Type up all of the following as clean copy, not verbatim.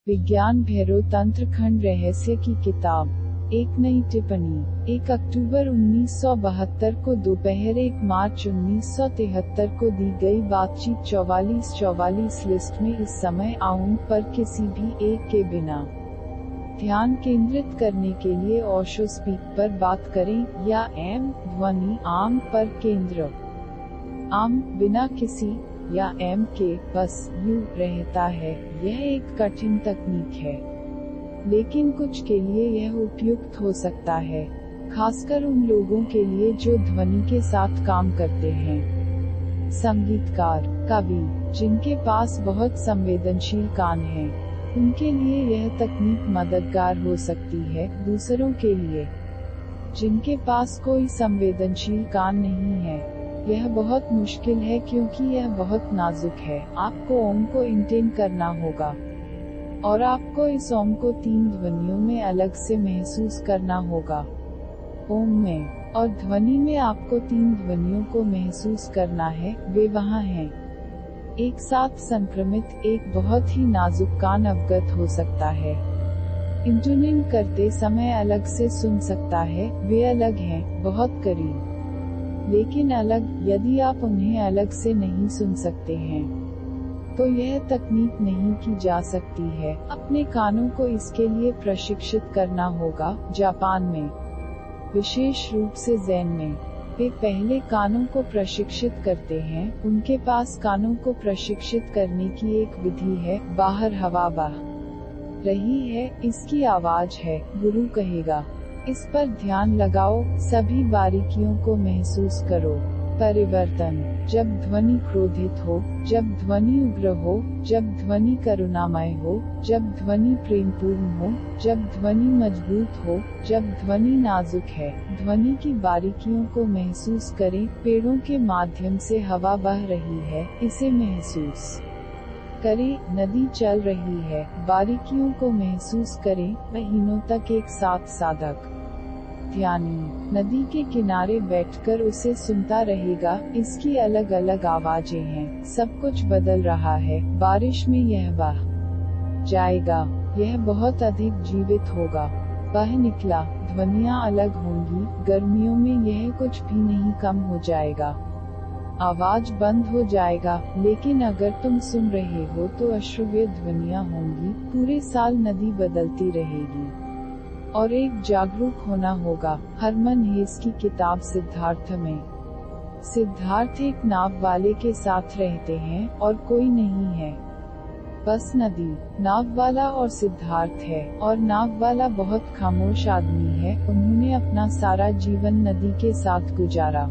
विज्ञान भैरव तंत्र खंड रहस्य की किताब। एक नई टिप्पणी। 1 अक्टूबर 1972 को दोपहर 1 मार्च 1973 को दी गई बातचीत 4444 लिस्ट में इस समय आउन पर किसी भी एक के बिना ध्यान केंद्रित करने के लिए ओशो स्पीक पर बात करें या एम ध्वनि आम पर केंद्र आम बिना किसी या एम के बस यू रहता है। यह एक कठिन तकनीक है, लेकिन कुछ के लिए यह उपयुक्त हो सकता है, खासकर उन लोगों के लिए जो ध्वनि के साथ काम करते हैं। संगीतकार, कवि, जिनके पास बहुत संवेदनशील कान हैं, उनके लिए यह तकनीक मददगार हो सकती है। दूसरों के लिए, जिनके पास कोई संवेदनशील कान नहीं है, यह बहुत मुश्किल है क्योंकि यह बहुत नाजुक है। आपको ओम को इंटेन करना होगा और आपको इस ओम को 3 ध्वनियों में अलग से महसूस करना होगा। ओम में और ध्वनि में आपको 3 ध्वनियों को महसूस करना है, वे वहाँ हैं। एक साथ संक्रमित एक बहुत ही नाजुक कान अवगत हो सकता है। इंटूनिंग करते समय अलग से सुन सकता है, वे अलग हैं, बहुत करीब, लेकिन अलग। यदि आप उन्हें अलग से नहीं सुन सकते हैं, तो यह तकनीक नहीं की जा सकती है। अपने कानों को इसके लिए प्रशिक्षित करना होगा। जापान में, विशेष रूप से ज़ेन में, वे पहले कानों को प्रशिक्षित करते हैं। उनके पास कानों को प्रशिक्षित करने की एक विधि है। बाहर हवा बह रही है, इसकी आवाज है, गुरु कहेगा। इस पर ध्यान लगाओ, सभी बारीकियों को महसूस करो। परिवर्तन, जब ध्वनि क्रोधित हो, जब ध्वनि उग्र हो, जब ध्वनि करुणामय हो, जब ध्वनि प्रेमपूर्ण हो, जब ध्वनि मजबूत हो, जब ध्वनि नाजुक है। ध्वनि की बारीकियों को महसूस करें। पेड़ों के माध्यम से हवा बह रही है, इसे महसूस करें। नदी चल रही है, बारीकियों को महसूस करें। महीनों तक एक साथ साधक ध्यानी नदी के किनारे बैठकर उसे सुनता रहेगा। इसकी अलग अलग आवाजें हैं, सब कुछ बदल रहा है। बारिश में यह बह जाएगा, यह बहुत अधिक जीवित होगा। बह निकला, ध्वनियाँ अलग होंगी। गर्मियों में यह कुछ भी नहीं कम हो जाएगा, आवाज बंद हो जाएगा। लेकिन अगर तुम सुन रहे हो तो अश्रव्य ध्वनियाँ होंगी। पूरे साल नदी बदलती रहेगी और एक जागरूक होना होगा। हरमन हेस की किताब सिद्धार्थ में, सिद्धार्थ एक नाव वाले के साथ रहते हैं और कोई नहीं है, बस नदी। नाव वाला और सिद्धार्थ है, और नाव वाला बहुत खामोश आदमी है। उन्होंने अपना सारा जीवन नदी के साथ गुजारा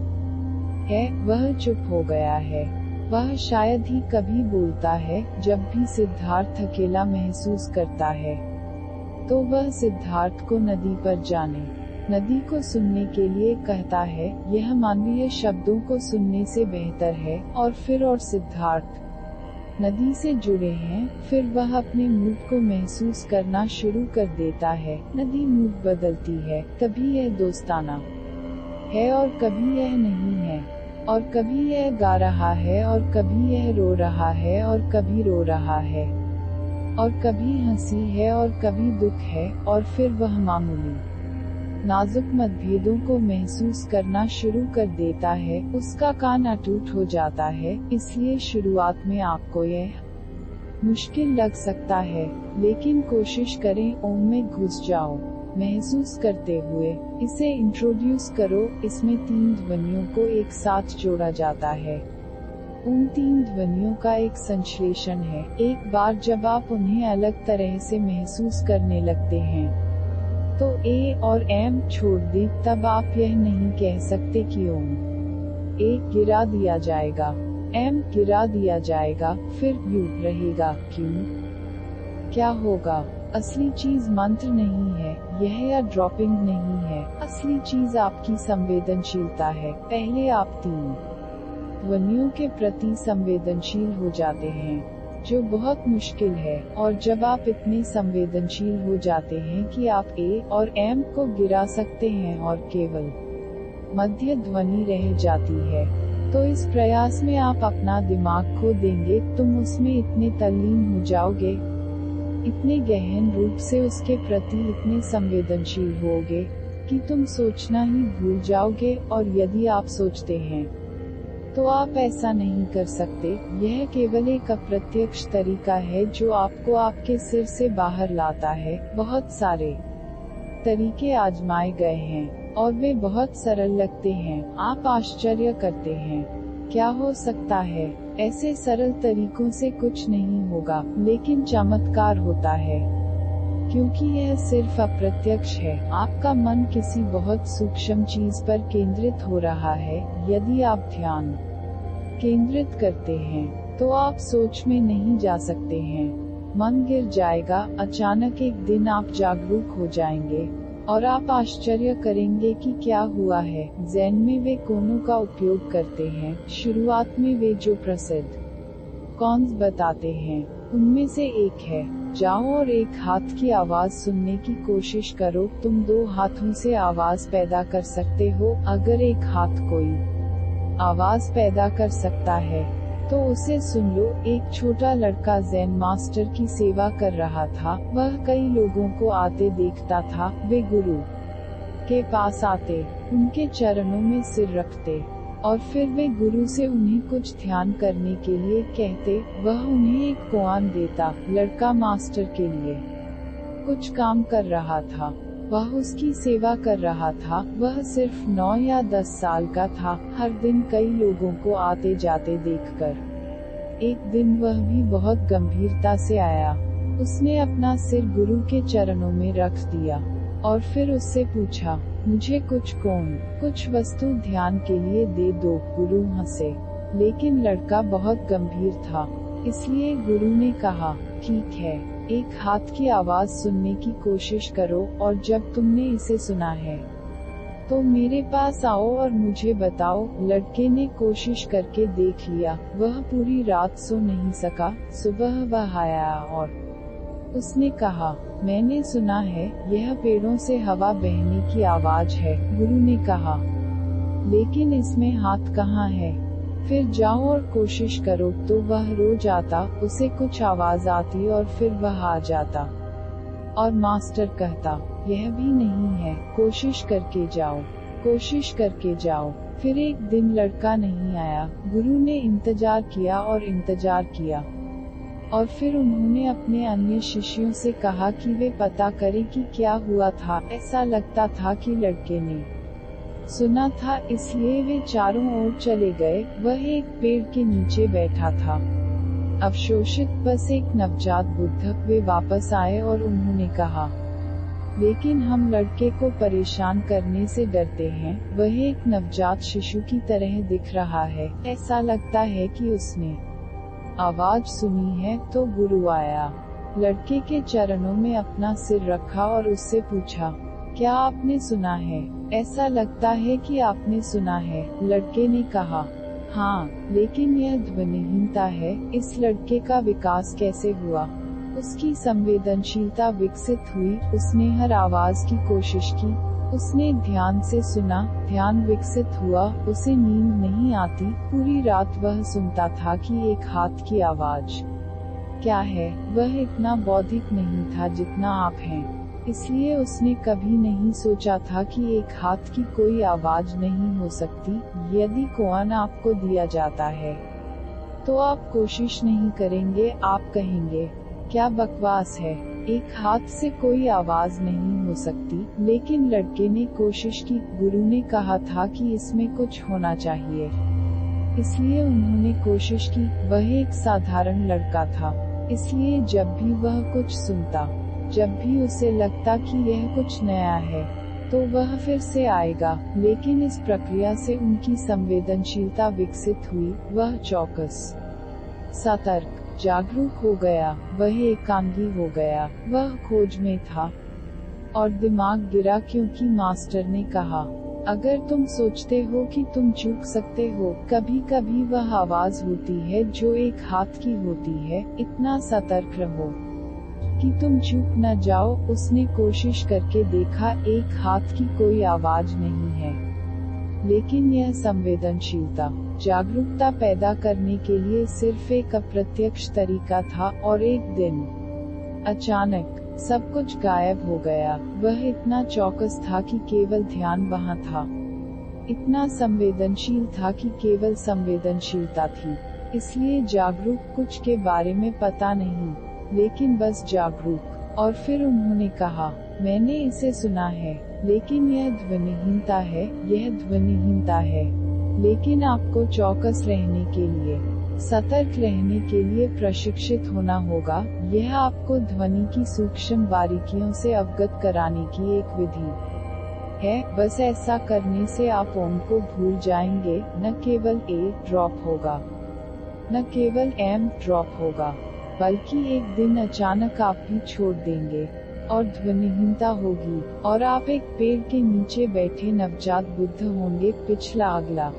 है। वह चुप हो गया है। वह शायद ही कभी बोलता है। जब भी सिद्धार्थ अकेला महसूस करता है, तो वह सिद्धार्थ को नदी पर जाने, नदी को सुनने के लिए कहता है। यह मानवीय शब्दों को सुनने से बेहतर है। और फिर और सिद्धार्थ नदी से जुड़े हैं। फिर वह अपने मूड को महसूस करना शुरू कर देता है। नदी मूड बदलती है, कभी यह दोस्ताना है और कभी यह नहीं है, और कभी यह गा रहा है और कभी यह रो रहा है और कभी रो रहा है, और कभी हंसी है और कभी दुख है, और फिर वह मामूली नाजुक मतभेदों को महसूस करना शुरू कर देता है। उसका कान अटूट हो जाता है। इसलिए शुरुआत में आपको यह मुश्किल लग सकता है, लेकिन कोशिश करें। ओम में घुस जाओ, महसूस करते हुए इसे इंट्रोड्यूस करो। इसमें 3 ध्वनियों को एक साथ जोड़ा जाता है। उन 3 ध्वनियों का एक संश्लेषण है। एक बार जब आप उन्हें अलग तरह से महसूस करने लगते हैं, तो ए और एम छोड़ दें। तब आप यह नहीं कह सकते कि ओम ए गिरा दिया जाएगा, एम गिरा दिया जाएगा, फिर यू रहेगा। क्यों? क्या होगा? असली चीज मंत्र नहीं है, यह या ड्रॉपिंग नहीं है। असली चीज आपकी संवेदनशीलता है। पहले आप 3 ध्वनियों के प्रति संवेदनशील हो जाते हैं, जो बहुत मुश्किल है। और जब आप इतने संवेदनशील हो जाते हैं कि आप ए और एम को गिरा सकते हैं और केवल मध्य ध्वनि रह जाती है, तो इस प्रयास में आप अपना दिमाग खो देंगे। तुम उसमें इतने तल्लीन हो जाओगे इतने गहन रूप से उसके प्रति इतने संवेदनशील होगे कि तुम सोचना ही भूल जाओगे, और यदि आप सोचते हैं तो आप ऐसा नहीं कर सकते। यह केवल एक अप्रत्यक्ष तरीका है जो आपको आपके सिर से बाहर लाता है। बहुत सारे तरीके आजमाए गए हैं और वे बहुत सरल लगते हैं। आप आश्चर्य करते हैं, क्या हो सकता है? ऐसे सरल तरीकों से कुछ नहीं होगा, लेकिन चमत्कार होता है, क्योंकि यह सिर्फ अप्रत्यक्ष है। आपका मन किसी बहुत सूक्ष्म चीज पर केंद्रित हो रहा है। यदि आप ध्यान केंद्रित करते हैं तो आप सोच में नहीं जा सकते हैं। मन गिर जाएगा। अचानक एक दिन आप जागरूक हो जाएंगे और आप आश्चर्य करेंगे कि क्या हुआ है। ज़ेन में वे कोनों का उपयोग करते हैं। शुरुआत में वे जो प्रसिद्ध कॉन्स बताते हैं उनमें से एक है, जाओ और एक हाथ की आवाज सुनने की कोशिश करो। तुम 2 हाथों से आवाज पैदा कर सकते हो। अगर एक हाथ कोई आवाज पैदा कर सकता है तो उसे सुन लो। एक छोटा लड़का ज़ेन मास्टर की सेवा कर रहा था। वह कई लोगों को आते देखता था। वे गुरु के पास आते, उनके चरणों में सिर रखते और फिर वे गुरु से उन्हें कुछ ध्यान करने के लिए कहते। वह उन्हें एक कोआन देता। लड़का मास्टर के लिए कुछ काम कर रहा था। वह उसकी सेवा कर रहा था। वह सिर्फ 9 या 10 साल का था। हर दिन कई लोगों को आते जाते देखकर एक दिन वह भी बहुत गंभीरता से आया। उसने अपना सिर गुरु के चरणों में रख दिया और फिर उससे पूछा, मुझे कुछ वस्तु ध्यान के लिए दे दो। गुरु हंसे, लेकिन लड़का बहुत गंभीर था, इसलिए गुरु ने कहा, ठीक है, एक हाथ की आवाज सुनने की कोशिश करो और जब तुमने इसे सुना है तो मेरे पास आओ और मुझे बताओ। लड़के ने कोशिश करके देख लिया। वह पूरी रात सो नहीं सका। सुबह वह आया और उसने कहा, मैंने सुना है, यह पेड़ों से हवा बहने की आवाज है। गुरु ने कहा, लेकिन इसमें हाथ कहाँ है? फिर जाओ और कोशिश करो। तो वह रो जाता, उसे कुछ आवाज आती और फिर वह आ जाता और मास्टर कहता, यह भी नहीं है, कोशिश करके जाओ। फिर एक दिन लड़का नहीं आया। गुरु ने इंतजार किया और इंतजार किया और फिर उन्होंने अपने अन्य शिष्यों से कहा कि वे पता करें कि क्या हुआ था। ऐसा लगता था कि लड़के ने सुना था, इसलिए वे चारों ओर चले गए। वह एक पेड़ के नीचे बैठा था, अवशोषित, बस एक नवजात बुद्धक। वे वापस आए और उन्होंने कहा, लेकिन हम लड़के को परेशान करने से डरते हैं। वह एक नवजात शिशु की तरह दिख रहा है। ऐसा लगता है कि उसने आवाज सुनी है। तो गुरु आया, लड़के के चरणों में अपना सिर रखा और उससे पूछा, क्या आपने सुना है? ऐसा लगता है कि आपने सुना है। लड़के ने कहा, हाँ, लेकिन यह ध्वनिहीनता है। इस लड़के का विकास कैसे हुआ? उसकी संवेदनशीलता विकसित हुई। उसने हर आवाज की कोशिश की। उसने ध्यान से सुना, ध्यान विकसित हुआ। उसे नींद नहीं आती। पूरी रात वह सुनता था कि एक हाथ की आवाज क्या है। वह इतना बौद्धिक नहीं था जितना आप हैं, इसलिए उसने कभी नहीं सोचा था कि एक हाथ की कोई आवाज नहीं हो सकती। यदि कोआन आपको दिया जाता है तो आप कोशिश नहीं करेंगे। आप कहेंगे, क्या बकवास है, एक हाथ से कोई आवाज नहीं हो सकती। लेकिन लड़के ने कोशिश की। गुरु ने कहा था कि इसमें कुछ होना चाहिए, इसलिए उन्होंने कोशिश की। वह एक साधारण लड़का था, इसलिए जब भी वह कुछ सुनता, जब भी उसे लगता कि यह कुछ नया है, तो वह फिर से आएगा। लेकिन इस प्रक्रिया से उनकी संवेदनशीलता विकसित हुई। वह चौकस, सतर्क, जागरूक हो गया। वह एकांगी हो गया। वह खोज में था और दिमाग गिरा, क्योंकि मास्टर ने कहा, अगर तुम सोचते हो कि तुम चूक सकते हो, कभी कभी वह आवाज होती है जो एक हाथ की होती है। इतना सतर्क रहो कि तुम चूक न जाओ। उसने कोशिश करके देखा, एक हाथ की कोई आवाज नहीं है, लेकिन यह संवेदनशीलता, जागरूकता पैदा करने के लिए सिर्फ एक अप्रत्यक्ष तरीका था। और एक दिन अचानक सब कुछ गायब हो गया। वह इतना चौकस था कि केवल ध्यान वहाँ था, इतना संवेदनशील था कि केवल संवेदनशीलता थी। इसलिए जागरूक, कुछ के बारे में पता नहीं, लेकिन बस जागरूक। और फिर उन्होंने कहा, मैंने इसे सुना है, लेकिन यह ध्वनिहीनता है, यह ध्वनिहीनता है। लेकिन आपको चौकस रहने के लिए, सतर्क रहने के लिए प्रशिक्षित होना होगा। यह आपको ध्वनि की सूक्ष्म बारीकियों से अवगत कराने की एक विधि है। बस ऐसा करने से आप ओम को भूल जाएंगे। न केवल ए ड्रॉप होगा, न केवल एम ड्रॉप होगा, बल्कि एक दिन अचानक आप भी छोड़ देंगे और ध्वनिहीनता होगी, और आप एक पेड़ के नीचे बैठे नवजात बुद्ध होंगे। पिछला अगला